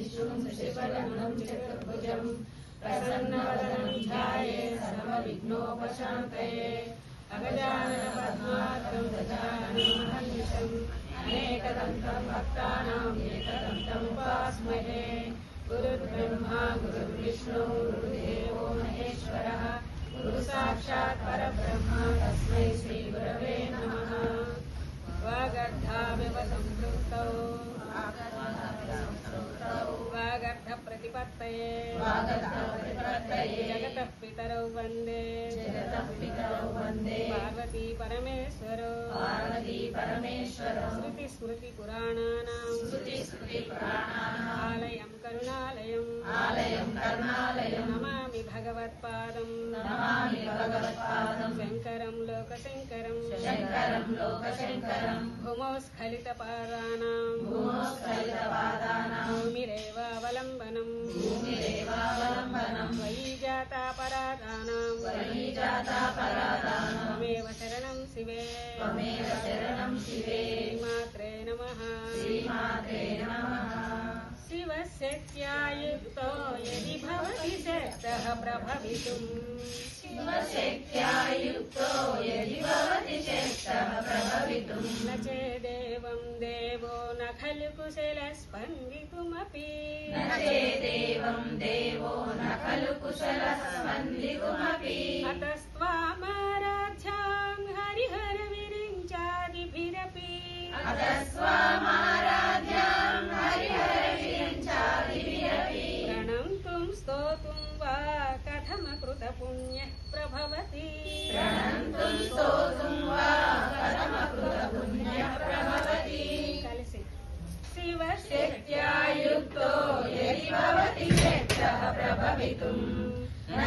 विष्णुं शशिवर्णं चतुर्भुजं प्रसन्नवदनं ध्यायेत् सर्वविघ्नोपशान्तये अगजाननपद्मार्कं गजाननमहर्निशम् अनेकदन्तं भक्तानां एकदन्तं उपास्महे गुरुर्ब्रह्मा गुरुर्विष्णु गुरुदेवो महेश्वरः गुरुसाक्षात् परब्रह्म तस्मै श्रीगुरवे नमः। वागर्धाविव सम्पृक्तौ वागर्धप्रतिपत्तये जगतः पितरौ वन्दे पार्वती परमेश्वरौ श्रुतिस्मृतिपुराणानाम् आलयं करुणालयं नमामि भगवत्पादं शङ्करं लोकशङ्करं भूमौ स्खलितपादानां भूमिरेवावलम्बनं त्वयि जातापराधानां त्वमेव शरणं शिवे श्रीमात्रे नमः। शिवशक्त्यायुक्तो यदि भवति शक्तः प्रभवितुम् न चेदेवं देवो न खलु कुशलस्पन्दितुमपि अतस्त्वामाराध्यां हरिहरविरिञ्चादिभिरपि प्रणन्तुं स्तोतुं वा कथमकृतपुण्यः प्रभवति కలిసి शिवशक्त्यायुक्तो यदि भवति शक्तः प्रभवितुं न